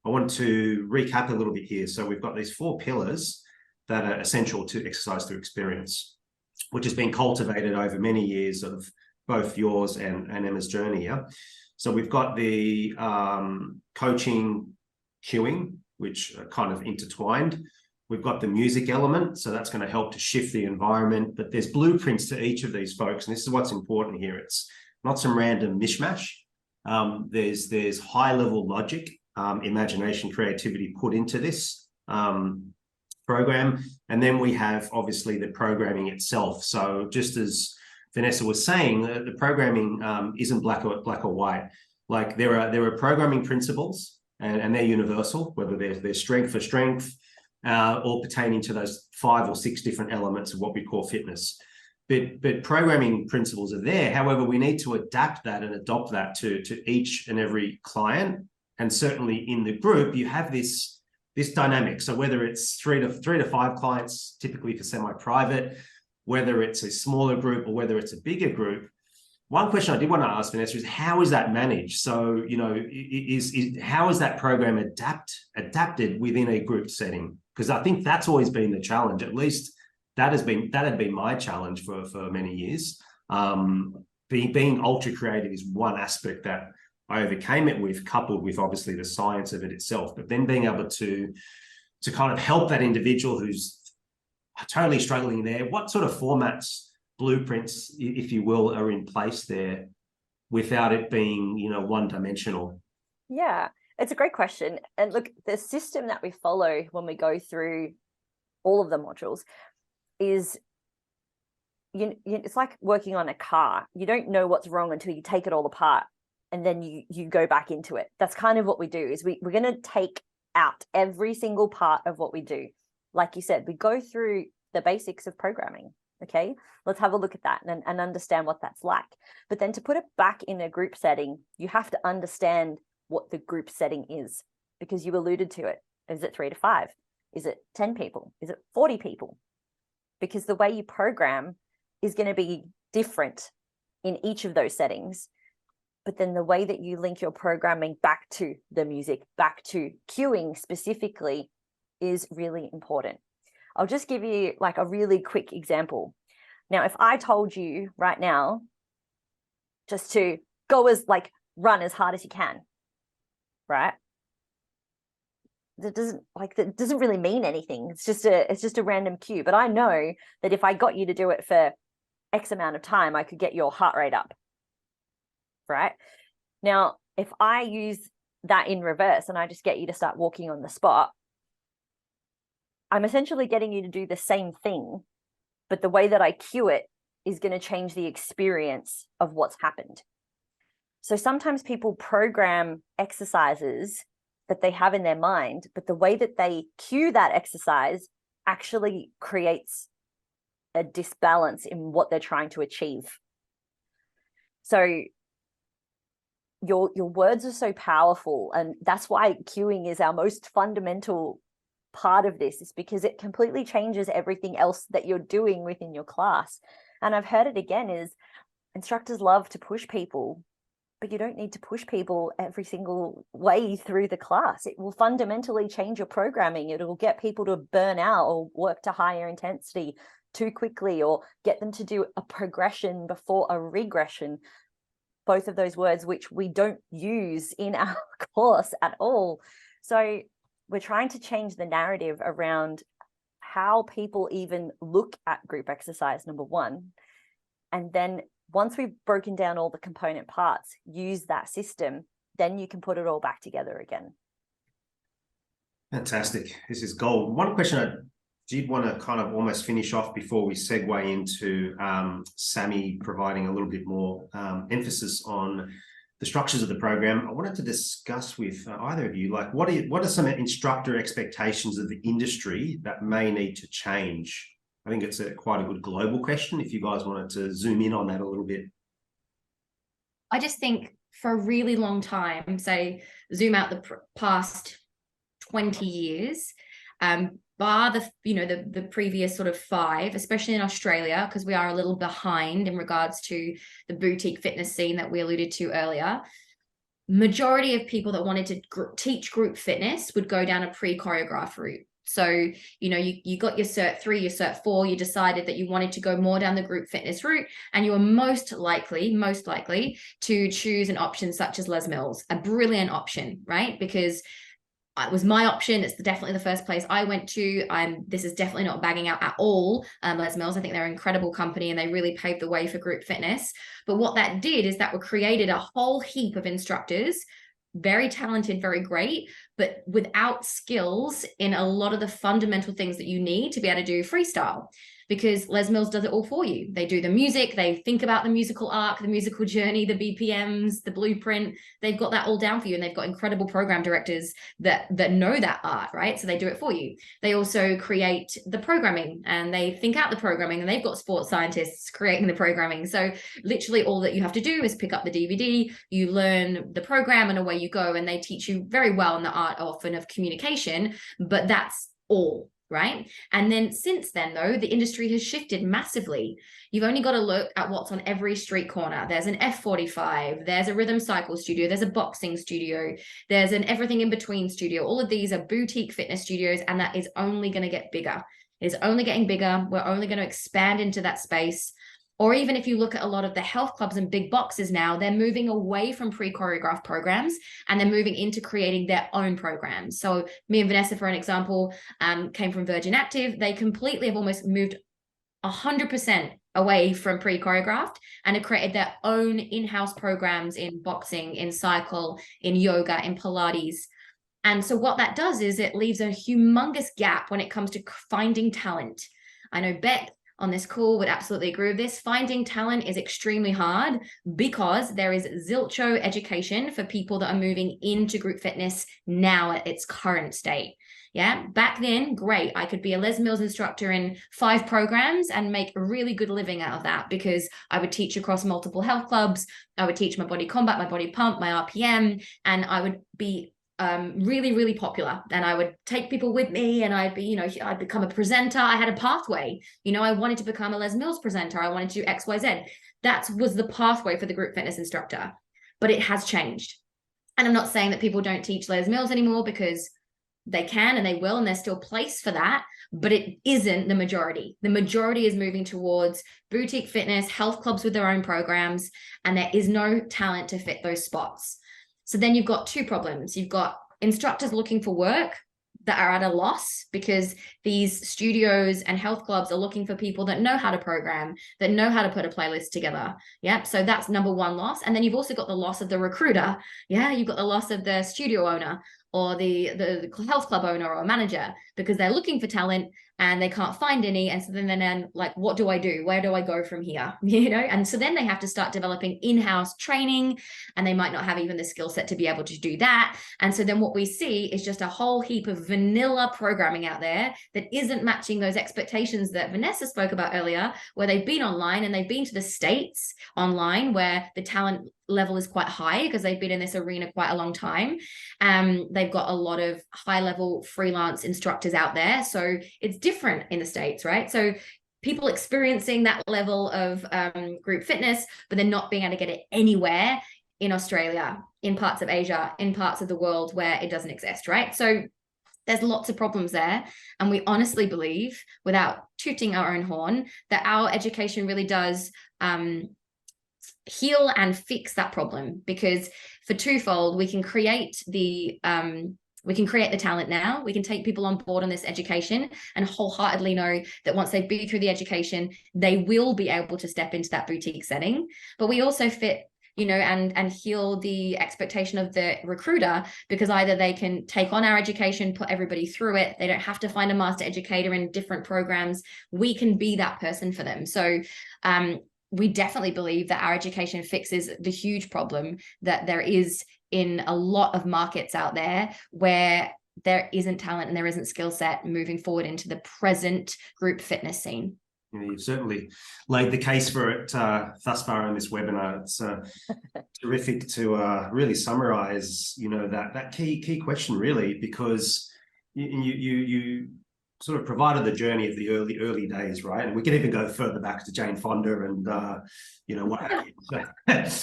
I want to recap a little bit here. So we've got these 4 pillars that are essential to exercise through experience, which has been cultivated over many years of both yours and Emma's journey. Yeah. So we've got the coaching cueing, which are kind of intertwined. We've got the music element, so that's going to help to shift the environment. But there's blueprints to each of these folks, and this is what's important here. It's not some random mishmash. There's high-level logic, imagination, creativity put into this. program. And then we have obviously the programming itself. So just as Vanessa was saying, the programming isn't black or white. Like there are programming principles, and they're universal, whether they're strength for strength, or pertaining to those 5 or 6 different elements of what we call fitness. But programming principles are there. However, we need to adapt that and adopt that to each and every client. And certainly in the group, you have this dynamic. So whether it's three to five clients, typically for semi-private, whether it's a smaller group or whether it's a bigger group, one question I did want to ask Vanessa is, how is that managed? So, you know, how is that program adapted within a group setting? Because I think that's always been the challenge. At least that had been my challenge for many years. Being ultra creative is one aspect that I overcame it with, coupled with obviously the science of it itself. But then being able to kind of help that individual who's totally struggling there. What sort of formats, blueprints, if you will, are in place there without it being, you know, one-dimensional? Yeah, it's a great question. And look, the system that we follow when we go through all of the modules is, it's like working on a car. You don't know what's wrong until you take it all apart, and then you go back into it. That's kind of what we do, is we're going to take out every single part of what we do. Like you said, we go through the basics of programming. Okay, let's have a look at that and understand what that's like. But then to put it back in a group setting, you have to understand what the group setting is, because you alluded to it. Is it 3 to 5? Is it 10 people? Is it 40 people? Because the way you program is going to be different in each of those settings. But then the way that you link your programming back to the music, back to cueing specifically, is really important. I'll just give you like a really quick example. Now, if I told you right now just to run as hard as you can, right? That doesn't really mean anything. It's just a random cue. But I know that if I got you to do it for X amount of time, I could get your heart rate up, right? Now, if I use that in reverse and I just get you to start walking on the spot, I'm essentially getting you to do the same thing, but the way that I cue it is going to change the experience of what's happened. So sometimes people program exercises that they have in their mind, but the way that they cue that exercise actually creates a disbalance in what they're trying to achieve. So your words are so powerful, and that's why cueing is our most fundamental part of this, is because it completely changes everything else that you're doing within your class. And I've heard it again, is instructors love to push people, but you don't need to push people every single way through the class. It will fundamentally change your programming. It will get people to burn out or work to higher intensity too quickly, or get them to do a progression before a regression. Both of those words which we don't use in our course at all. So we're trying to change the narrative around how people even look at group exercise, number one. And then once we've broken down all the component parts, use that system, then you can put it all back together again. Fantastic. This is gold. One question I did want to kind of almost finish off before we segue into Sammy providing a little bit more emphasis on the structures of the program. I wanted to discuss with either of you, like, what are some instructor expectations of the industry that may need to change? I think it's quite a good global question, if you guys wanted to zoom in on that a little bit. I just think for a really long time, say zoom out the past 20 years, bar the previous sort of 5, especially in Australia, because we are a little behind in regards to the boutique fitness scene that we alluded to earlier. Majority of people that wanted to teach group fitness would go down a pre-choreograph route. So, you got your Cert 3, your Cert 4, you decided that you wanted to go more down the group fitness route, and you were most likely to choose an option such as Les Mills, a brilliant option, right? Because it was my option. It's definitely the first place I went to. This is definitely not bagging out at all Les Mills. I think they're an incredible company and they really paved the way for group fitness. But what that did is that we created a whole heap of instructors very talented, very great, but without skills in a lot of the fundamental things that you need to be able to do freestyle. Because Les Mills does it all for you. They do the music, they think about the musical arc, the musical journey, the BPMs, the blueprint. They've got that all down for you, and they've got incredible program directors that know that art, right? So they do it for you. They also create the programming, and they think out the programming, and they've got sports scientists creating the programming. So literally all that you have to do is pick up the DVD, you learn the program, and away you go. And they teach you very well in the art often of communication, but that's all. Right. And then since then, though, the industry has shifted massively. You've only got to look at what's on every street corner. There's an F45, there's a rhythm cycle studio, there's a boxing studio, there's an everything in between studio. All of these are boutique fitness studios, and that is only going to get bigger. It's only getting bigger. We're only going to expand into that space. Or even if you look at a lot of the health clubs and big boxes now, they're moving away from pre-choreographed programs, and they're moving into creating their own programs. So me and Vanessa, for an example, came from Virgin Active. They completely have almost moved 100% away from pre-choreographed and have created their own in-house programs in boxing, in cycle, in yoga, in Pilates. And so what that does is it leaves a humongous gap when it comes to finding talent. I know Beck on this call would absolutely agree with this. Finding talent is extremely hard because there is zilcho education for people that are moving into group fitness now at its current state. Yeah, back then, great. I could be a Les Mills instructor in 5 programs and make a really good living out of that, because I would teach across multiple health clubs. I would teach my body combat, my body pump, my RPM, and I would be really, really popular. And I would take people with me, and I'd be, I'd become a presenter. I had a pathway. I wanted to become a Les Mills presenter. I wanted to do XYZ. That was the pathway for the group fitness instructor, but it has changed. And I'm not saying that people don't teach Les Mills anymore, because they can and they will, and there's still place for that, but it isn't the majority. The majority is moving towards boutique fitness, health clubs with their own programs, and there is no talent to fit those spots. So then you've got 2 problems. You've got instructors looking for work that are at a loss, because these studios and health clubs are looking for people that know how to program, that know how to put a playlist together. Yeah. So that's number 1 loss. And then you've also got the loss of the recruiter. Yeah. You've got the loss of the studio owner or the health club owner or manager, because they're looking for talent and they can't find any. And so then like, what do I do? Where do I go from here? And so then they have to start developing in-house training, and they might not have even the skill set to be able to do that. And so then what we see is just a whole heap of vanilla programming out there that isn't matching those expectations that Vanessa spoke about earlier, where they've been online and they've been to the States online, where the talent level is quite high because they've been in this arena quite a long time. They've got a lot of high level freelance instructors out there. So it's different in the States, right? So people experiencing that level of group fitness, but they're not being able to get it anywhere in Australia, in parts of Asia, in parts of the world where it doesn't exist, right? So there's lots of problems there. And we honestly believe, without tooting our own horn, that our education really does heal and fix that problem, because for twofold, we can create the talent now. We can take people on board on this education and wholeheartedly know that once they've been through the education, they will be able to step into that boutique setting. But we also fit, and heal the expectation of the recruiter, because either they can take on our education, put everybody through it. They don't have to find a master educator in different programs. We can be that person for them. So, we definitely believe that our education fixes the huge problem that there is in a lot of markets out there where there isn't talent and there isn't skill set moving forward into the present group fitness scene. You've certainly laid the case for it thus far in this webinar. It's terrific to really summarize, that key question, really, because you sort of provided the journey of the early days, right? And we can even go further back to Jane Fonda and what happened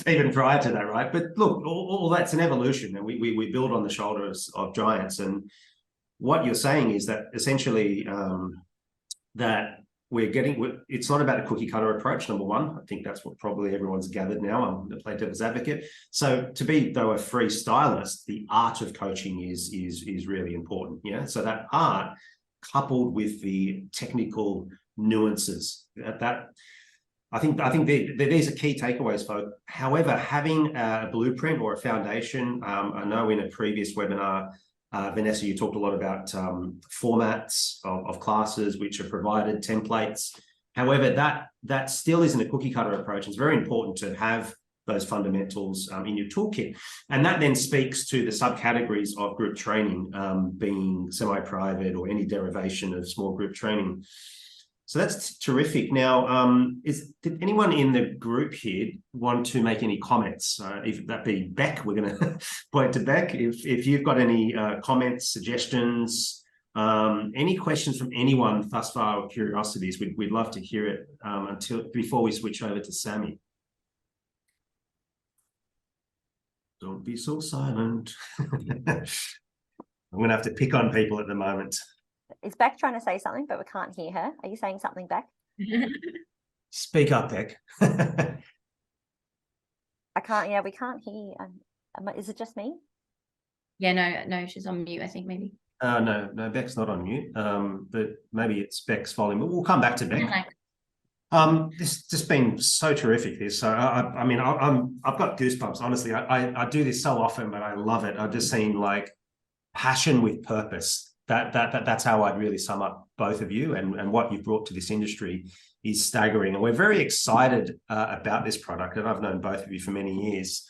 even prior to that, right? But look, all that's an evolution, and we build on the shoulders of giants. And what you're saying is that essentially that it's not about a cookie cutter approach, number one. I think that's what probably everyone's gathered now. I'm the play devil's advocate. So to be, though, a freestylist, the art of coaching is really important. Yeah. So that art, coupled with the technical nuances, that I think these are key takeaways, folks. However, having a blueprint or a foundation, I know in a previous webinar, Vanessa, you talked a lot about formats of classes which are provided, templates. However, that still isn't a cookie cutter approach. It's very important to have those fundamentals in your toolkit. And that then speaks to the subcategories of group training, being semi-private or any derivation of small group training. So that's terrific. Now, did anyone in the group here want to make any comments? If that be Beck, we're going to point to Beck. If you've got any comments, suggestions, any questions from anyone thus far, or curiosities, we'd love to hear it before we switch over to Sammy. Don't be so silent. I'm going to have to pick on people at the moment. Is Beck trying to say something, but we can't hear her? Are you saying something, Beck? Speak up, Beck. I can't. Yeah, we can't hear. Is it just me? Yeah, no, she's on mute, I think, maybe. No, Beck's not on mute. But maybe it's Beck's volume. But we'll come back to Beck. This just been so terrific. This, so I mean, I've got goosebumps. Honestly, I do this so often, but I love it. I've just seen like passion with purpose. That's how I'd really sum up both of you, and what you've brought to this industry is staggering. And we're very excited about this product, and I've known both of you for many years.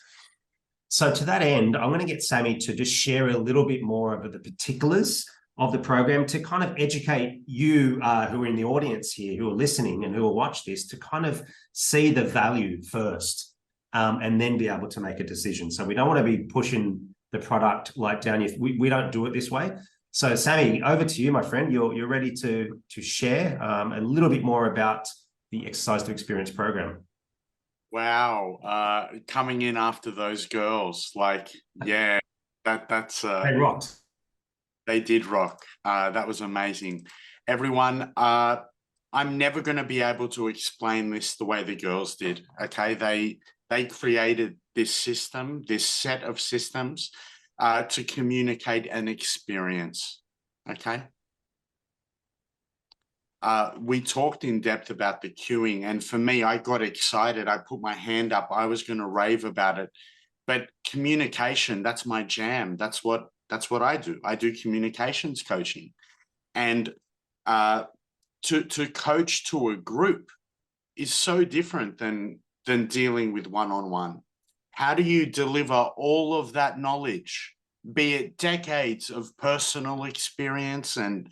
So to that end, I'm going to get Sammy to just share a little bit more of the particulars of the program to kind of educate you who are in the audience here, who are listening and who will watch this, to kind of see the value first and then be able to make a decision. So we don't want to be pushing the product like down your, we don't do it this way. So Sammy, over to you, my friend. You're ready to share a little bit more about the Exercise to Experience program. Wow, coming in after those girls, like, yeah, that's they rocked. They did rock. That was amazing. Everyone, I'm never going to be able to explain this the way the girls did. Okay, they created this system, this set of systems to communicate an experience. Okay. We talked in depth about the cueing, and for me, I got excited. I put my hand up. I was going to rave about it. But communication, that's my jam. That's what I do. I do communications coaching. And to coach to a group is so different than dealing with one-on-one. How do you deliver all of that knowledge, be it decades of personal experience and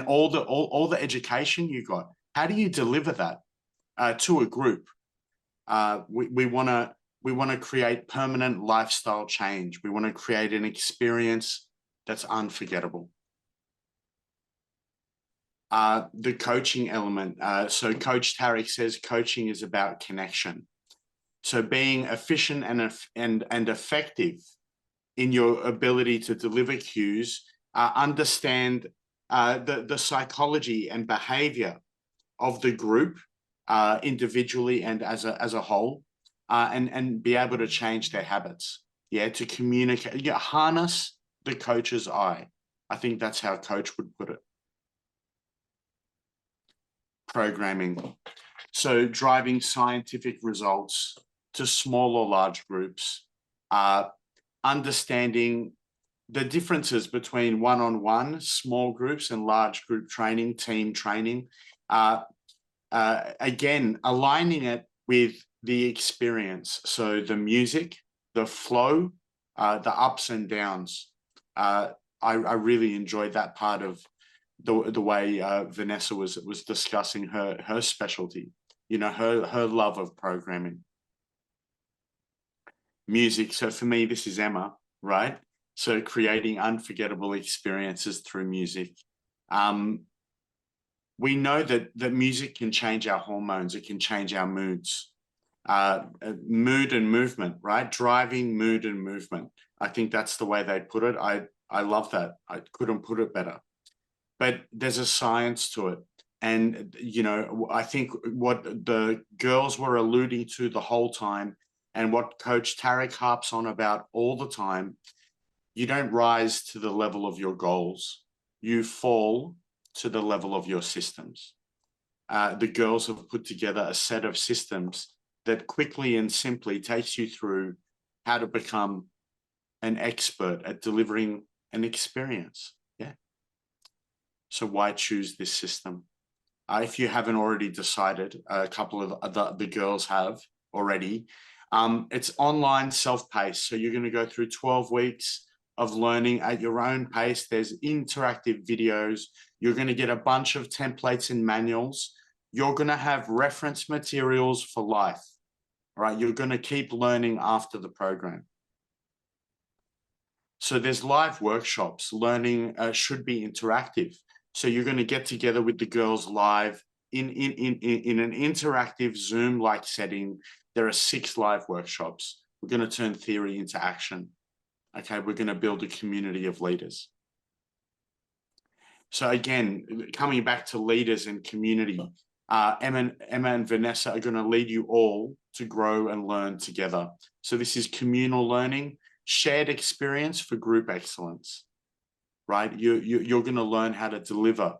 all the education you got? How do you deliver that to a group? We want to create permanent lifestyle change. We want to create an experience that's unforgettable. The coaching element. So Coach Tarek says coaching is about connection. So being efficient and effective in your ability to deliver cues, understand the psychology and behavior of the group individually and as a whole, and be able to change their habits. Yeah, to communicate, harness the coach's eye. I think that's how a coach would put it. Programming. So driving scientific results to small or large groups, understanding the differences between one-on-one, small groups, and large group training, team training. Again, aligning it with the experience. So the music, the flow, the ups and downs. I really enjoyed that part of the way Vanessa was discussing her specialty, her love of programming. Music. So for me, this is Emma, right? So creating unforgettable experiences through music. We know that music can change our hormones. It can change our moods. Mood and movement, right? Driving mood and movement. I think that's the way they put it. I love that. I couldn't put it better. But there's a science to it. And, I think what the girls were alluding to the whole time, and what Coach Tarek harps on about all the time, you don't rise to the level of your goals. You fall to the level of your systems. the girls have put together a set of systems that quickly and simply takes you through how to become an expert at delivering an experience. Yeah. So why choose this system? If you haven't already decided, a couple of the girls have already. It's online, self-paced. So you're going to go through 12 weeks of learning at your own pace. There's interactive videos. You're going to get a bunch of templates and manuals. You're going to have reference materials for life, right? You're going to keep learning after the program. So there's live workshops. Learning should be interactive. So you're going to get together with the girls live in an interactive Zoom-like setting. There are 6 live workshops. We're going to turn theory into action. Okay, we're going to build a community of leaders. So again, coming back to leaders and community, Emma and Vanessa are going to lead you all to grow and learn together. So this is communal learning, shared experience for group excellence, right? You're going to learn how to deliver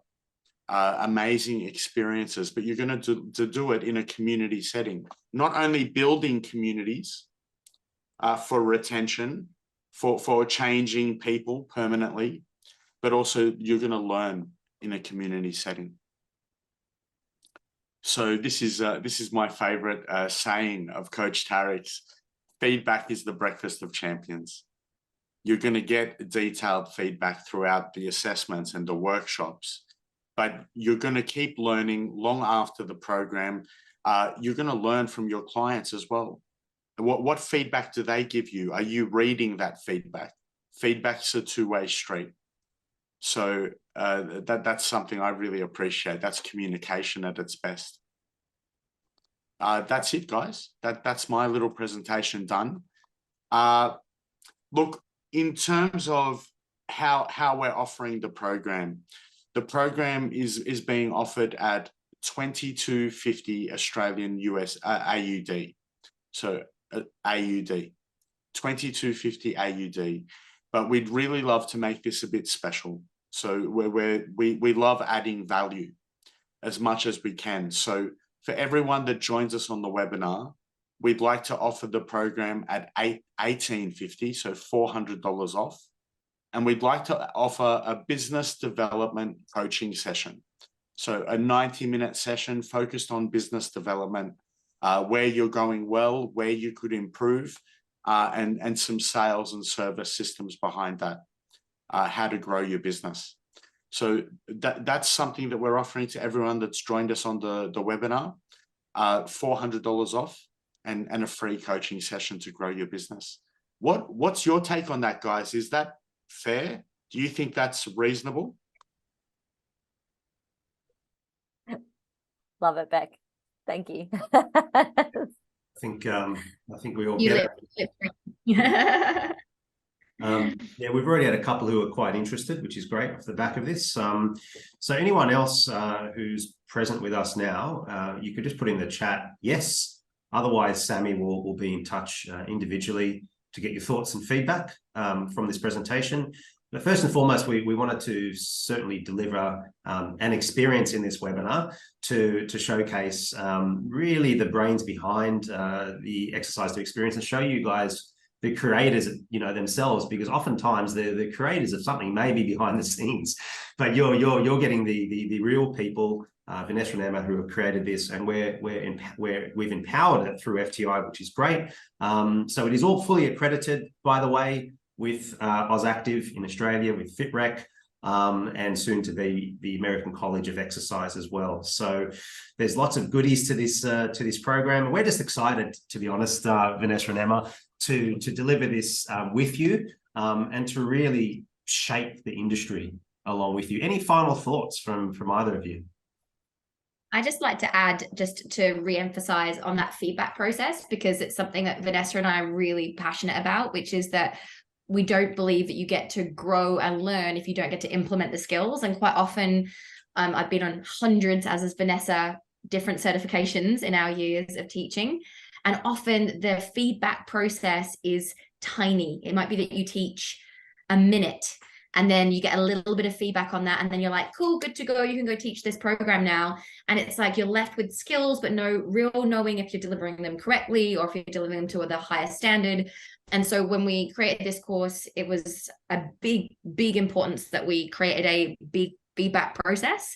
amazing experiences, but you're going to do it in a community setting, not only building communities for retention, for changing people permanently, but also you're going to learn in a community setting. So this is my favorite saying of Coach Tarek's: feedback is the breakfast of champions. You're going to get detailed feedback throughout the assessments and the workshops, but you're going to keep learning long after the program. You're going to learn from your clients as well. What feedback do they give you? Are you reading that feedback? Feedback's a two-way street. So that's something I really appreciate. That's communication at its best. That's it, guys. That's my little presentation done. Look, in terms of how we're offering the program is being offered at 2250 Australian US AUD. So AUD, 2250 AUD. But we'd really love to make this a bit special. So we love adding value as much as we can. So for everyone that joins us on the webinar, we'd like to offer the program at $18.50, so $400 off. And we'd like to offer a business development coaching session. So a 90-minute session focused on business development, where you're going well, where you could improve, and some sales and service systems behind that, how to grow your business. So that's something that we're offering to everyone that's joined us on the webinar, $400 off and a free coaching session to grow your business. What's your take on that, guys? Is that fair? Do you think that's reasonable? Love it, Beck. Thank you. I think we all get it. Yeah, we've already had a couple who are quite interested, which is great off the back of this. So anyone else who's present with us now, you could just put in the chat yes. Otherwise, Sammy will be in touch individually to get your thoughts and feedback from this presentation. But first and foremost, we wanted to certainly deliver an experience in this webinar to showcase really the brains behind the exercise to experience and show you guys the creators, themselves, because oftentimes the creators of something may be behind the scenes, but you're getting the real people, Vanessa and Emma, who have created this, and we've empowered it through FTI, which is great. So it is all fully accredited, by the way, with AusActive in Australia, with FitRec, and soon to be the American College of Exercise as well. So there's lots of goodies to this program, and we're just excited, to be honest, Vanessa and Emma, to deliver this with you and to really shape the industry along with you. Any final thoughts from either of you? I just like to add, just to re-emphasize on that feedback process, because it's something that Vanessa and I are really passionate about, which is that we don't believe that you get to grow and learn if you don't get to implement the skills. And quite often, I've been on hundreds, as is Vanessa, different certifications in our years of teaching. And often the feedback process is tiny. It might be that you teach a minute And then you get a little bit of feedback on that. And then you're like, cool, good to go. You can go teach this program now. And it's like you're left with skills, but no real knowing if you're delivering them correctly or if you're delivering them to the highest standard. And so when we created this course, it was a big importance that we created a big feedback process.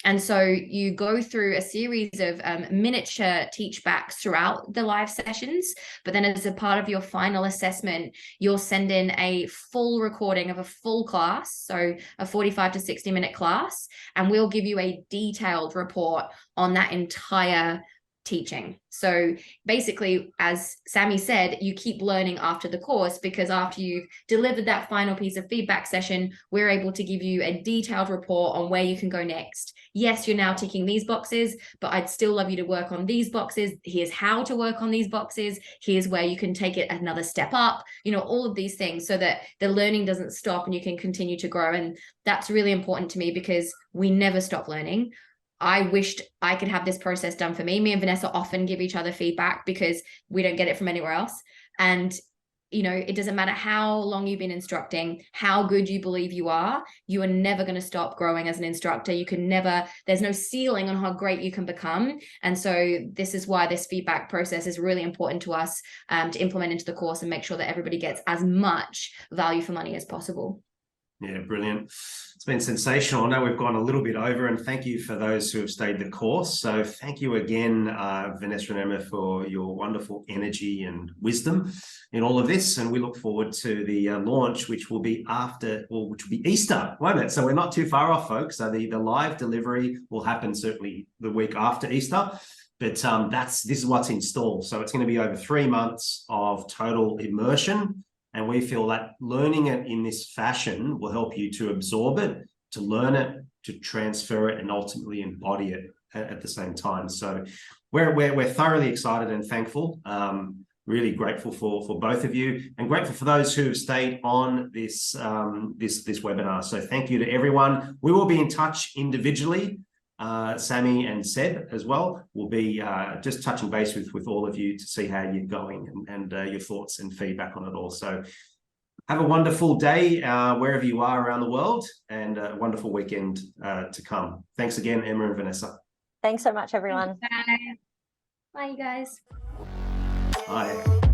And so you go through a series of miniature teach backs throughout the live sessions, but then as a part of your final assessment, you'll send in a full recording of a full class, so a 45 to 60 minute class, and we'll give you a detailed report on that entire teaching. So basically, as Sammy said, you keep learning after the course, because after you've delivered that final piece of feedback session, we're able to give you a detailed report on where you can go next. Yes, you're now ticking these boxes, but I'd still love you to work on these boxes. Here's how to work on these boxes. Here's where you can take it another step up, all of these things, so that the learning doesn't stop and you can continue to grow. And that's really important to me, because we never stop learning. I wished I could have this process done for me. Me and Vanessa often give each other feedback because we don't get it from anywhere else. And, it doesn't matter how long you've been instructing, how good you believe you are never going to stop growing as an instructor. There's no ceiling on how great you can become. And so this is why this feedback process is really important to us to implement into the course and make sure that everybody gets as much value for money as possible. Yeah, brilliant. It's been sensational. I know we've gone a little bit over, and thank you for those who have stayed the course. So thank you again, Vanessa and Emma, for your wonderful energy and wisdom in all of this. And we look forward to the launch, which will be which will be Easter, won't it? So we're not too far off, folks. So the live delivery will happen certainly the week after Easter. But this is what's in store. So it's going to be over 3 months of total immersion. And we feel that learning it in this fashion will help you to absorb it, to learn it, to transfer it, and ultimately embody it at the same time. So we're thoroughly excited and thankful. Really grateful for both of you, and grateful for those who have stayed on this webinar. So thank you to everyone. We will be in touch individually. Sammy and Seb as well will be just touching base with all of you to see how you're going and your thoughts and feedback on it all. So have a wonderful day wherever you are around the world, and a wonderful weekend to come. Thanks again, Emma and Vanessa. Thanks so much, everyone. Bye. Bye, you guys. Bye.